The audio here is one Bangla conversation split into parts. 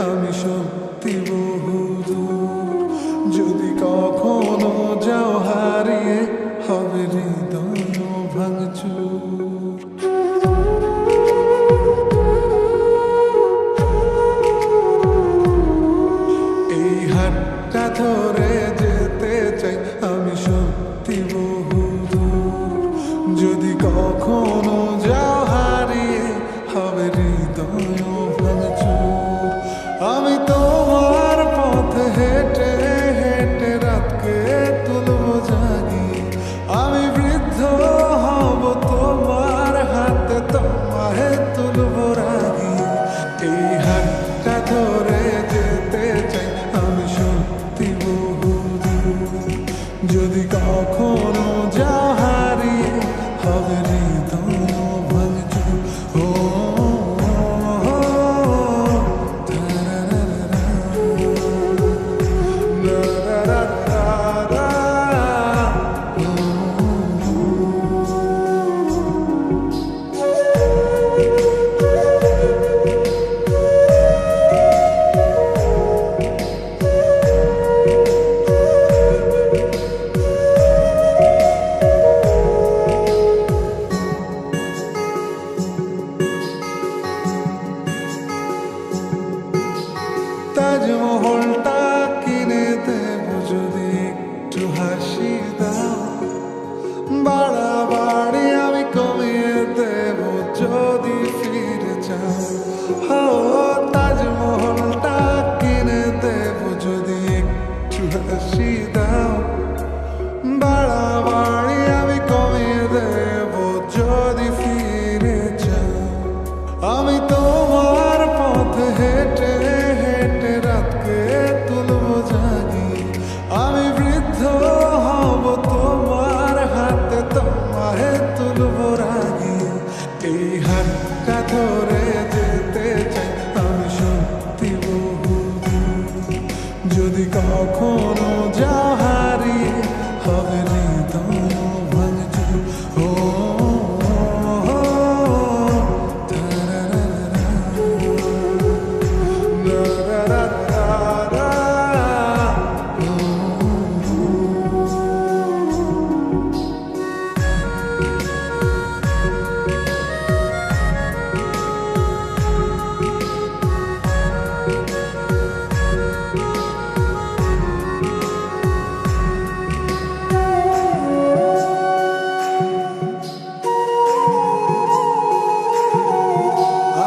আমি সত্যি বহুদূর। যদি কখনো যাও হারিয়ে হবে হৃদয় ভাঙচুর। এই হাতটা ধরে যেতে চাই আমি সত্যি বহুদূর। যদি কখনো যাও হারিয়ে হবে হৃদয় ভাঙচুর। আমি তোমার পথে হেঁটে হেঁটে রাতকে তুলব জাগি। আমি বৃদ্ধ হব তোমার হাতে, তোমায় তুলব রাগি। এই হাতটা ধরে যেতে চাই আমি সত্যি বহুদূর। যদি কখনো যাও হারিয়ে হবে হৃদয় ভাঙচুর। ও তাজমহলটা কিনে দেব যদি একটু হাসি দাও। বাড়াবাড়ি আমি কমিয়ে দেব যদি ফিরে যাও। ও তাজমহলটা কিনে দেব যদি একটু হাসি দাও। বাড়াবাড়ি আমি কমিয়ে দেব যদি ফিরে যাও। আমি তোমার পথে হেঁটে হেঁটে রাতকে তুলব জাগি। আমি বৃদ্ধ হব তোমার হাতে, তোমায় তুলব রাগি। এই হাতটা ধরে যেতে চাই আমি সত্যি বহুদূর। যদি কখনো যাও হারিয়ে হবে হৃদয় ভাঙচুর। ও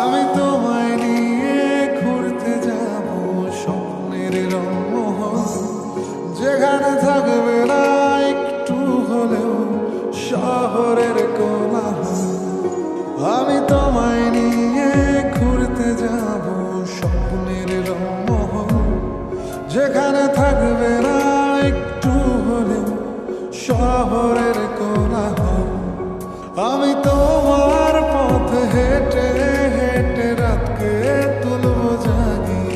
আমি তোমায় নিয়ে ঘুরতে যাব স্বপ্নের রংমহল। যেখানে থাকবে না একটু হলেও শহরের কোলাহল। আমি তোমায় নিয়ে ঘুরতে যাব স্বপ্নের রংমহল। যেখানে থাকবে না একটু হলেও শহরের কোলাহল। আমি তোমার পথে হেঁটে হেঁটে রাতকে তুলব জাগি।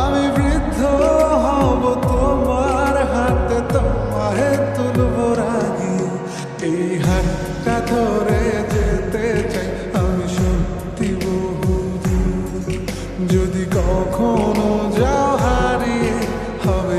আমি বৃদ্ধ হব তোমার হাতে, তোমায় তুলব রাগি। এই হাতটা ধরে যেতে চাই আমি সত্যি বহুদূর। যদি কখনো যাও হারিয়ে হবে